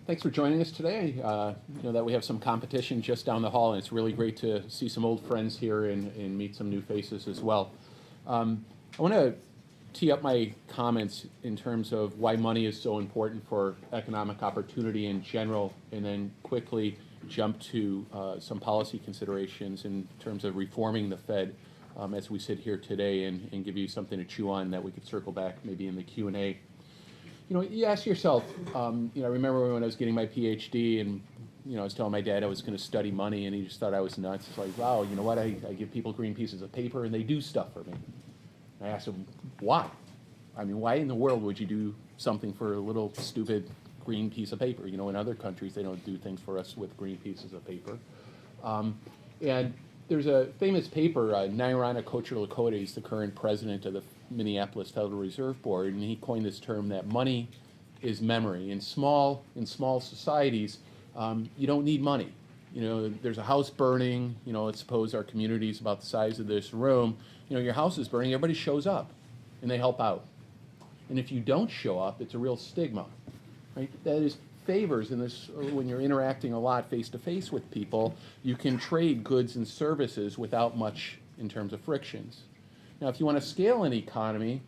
Thanks for joining us today. You know that we have some competition just down the hall, and it's really great to see some old friends here and meet some new faces as well. I want to tee up my comments in terms of why money is so important for economic opportunity in general, and then quickly jump to some policy considerations in terms of reforming the Fed as we sit here today, and give you something to chew on that we could circle back maybe in the Q&A. You know, you ask yourself, I remember when I was getting my PhD and, I was telling my dad I was going to study money, and he just thought I was nuts. It's like, wow, you know what, I give people green pieces of paper and they do stuff for me. And I asked him, why? I mean, why in the world would you do something for a little stupid green piece of paper? You know, in other countries, they don't do things for us with green pieces of paper. And there's a famous paper, Nairana Kocher-Lakota is the current president of the Minneapolis Federal Reserve Board, and he coined this term that money is memory. In small societies, you don't need money. You know, there's a house burning, let's suppose our community is about the size of this room. Your house is burning, everybody shows up, and they help out. And if you don't show up, it's a real stigma, right? That is favors in this, when you're interacting a lot face-to-face with people, you can trade goods and services without much in terms of frictions. Now, if you want to scale an economy,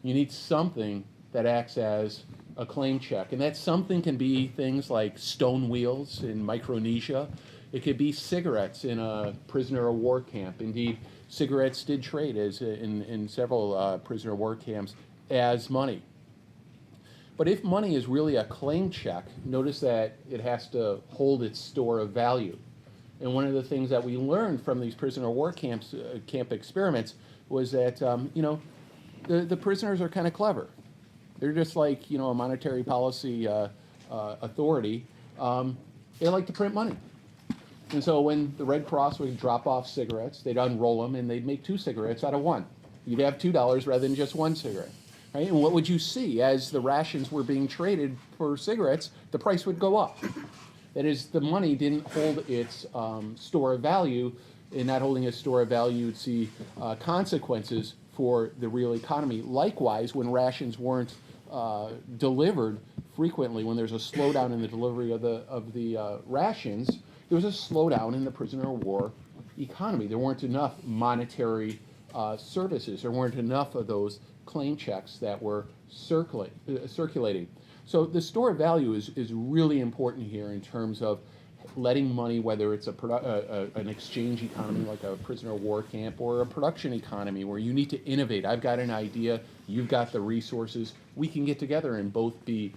you need something that acts as a claim check. And that something can be things like stone wheels in Micronesia. It could be cigarettes in a prisoner of war camp. Indeed, cigarettes did trade as in several prisoner of war camps as money. But if money is really a claim check, notice that it has to hold its store of value. And one of the things that we learned from these prisoner of war camp experiments was that, the prisoners are kind of clever. They're just like, a monetary policy authority. They like to print money. And so when the Red Cross would drop off cigarettes, they'd unroll them and they'd make 2 cigarettes out of 1. You'd have $2 rather than just 1 cigarette. Right? And what would you see? As the rations were being traded for cigarettes, the price would go up. That is, the money didn't hold its store of value. In not holding its store of value, you'd see consequences for the real economy. Likewise, when rations weren't delivered frequently, when there's a slowdown in the delivery of the rations, there was a slowdown in the prisoner of war economy. There weren't enough monetary services. There weren't enough of those claim checks that were circulating. So the store of value is really important here in terms of letting money, whether it's an exchange economy like a prisoner of war camp or a production economy where you need to innovate. I've got an idea, you've got the resources, we can get together and both be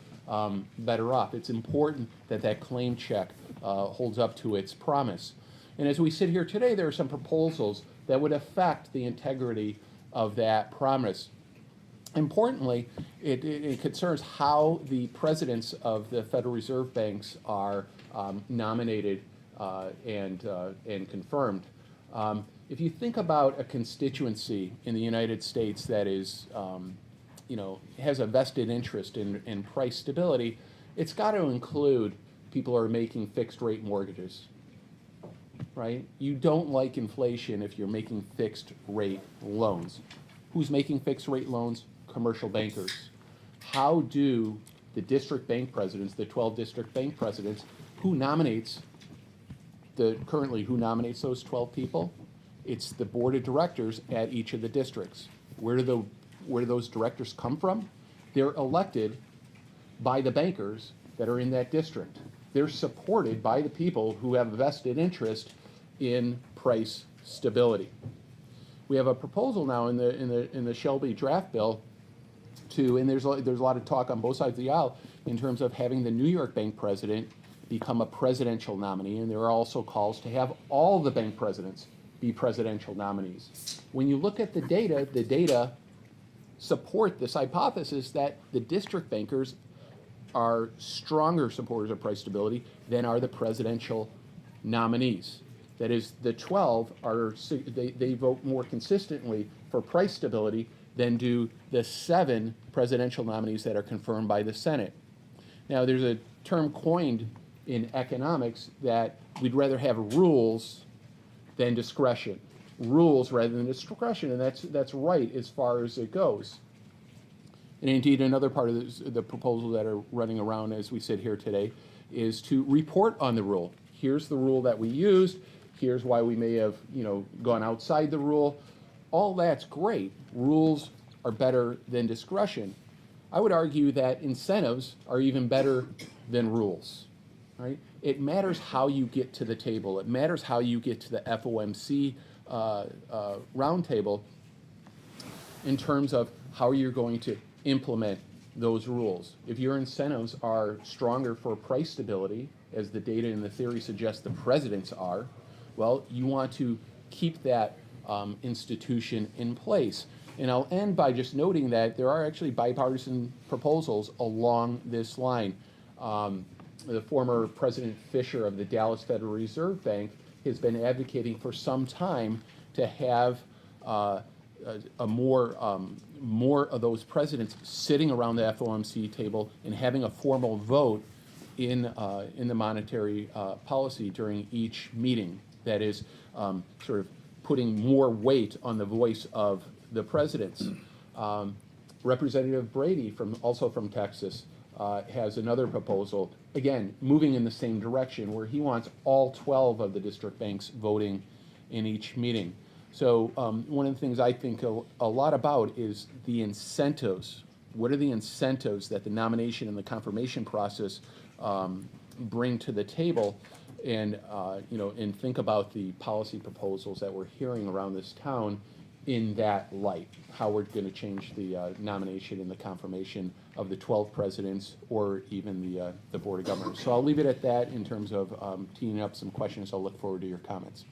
better off. It's important that that claim check holds up to its promise. And as we sit here today, there are some proposals that would affect the integrity of that promise. Importantly, it concerns how the presidents of the Federal Reserve banks are nominated and confirmed. If you think about a constituency in the United States that is, has a vested interest in price stability, it's got to include people who are making fixed rate mortgages, right? You don't like inflation if you're making fixed rate loans. Who's making fixed rate loans? Commercial bankers. How do the district bank presidents, the 12 district bank presidents, who nominates those 12 people? It's the board of directors at each of the districts. Where do those directors come from? They're elected by the bankers that are in that district. They're supported by the people who have a vested interest in price stability. We have a proposal now in the Shelby draft bill and there's a lot of talk on both sides of the aisle in terms of having the New York bank president become a presidential nominee, and there are also calls to have all the bank presidents be presidential nominees. When you look at the data support this hypothesis that the district bankers are stronger supporters of price stability than are the presidential nominees. That is, the 12 they vote more consistently for price stability than do the 7 presidential nominees that are confirmed by the Senate. Now, there's a term coined in economics that we'd rather have rules than discretion. Rules rather than discretion, and that's right as far as it goes. And indeed, another part of the proposal that are running around as we sit here today is to report on the rule. Here's the rule that we used. Here's why we may have, gone outside the rule. All that's great. Rules are better than discretion. I would argue that incentives are even better than rules, right? It matters how you get to the table. It matters how you get to the FOMC roundtable in terms of how you're going to implement those rules. If your incentives are stronger for price stability, as the data and the theory suggests the president's are, well, you want to keep that institution in place. And I'll end by just noting that there are actually bipartisan proposals along this line. The former President Fisher of the Dallas Federal Reserve Bank has been advocating for some time to have more of those presidents sitting around the FOMC table and having a formal vote in the monetary policy during each meeting. That is sort of putting more weight on the voice of the presidents. Representative Brady, also from Texas, has another proposal, again, moving in the same direction, where he wants all 12 of the district banks voting in each meeting. So one of the things I think a lot about is the incentives. What are the incentives that the nomination and the confirmation process bring to the table? And and think about the policy proposals that we're hearing around this town in that light, how we're going to change the nomination and the confirmation of the 12 presidents or even the Board of Governors. So I'll leave it at that in terms of teeing up some questions. I'll look forward to your comments.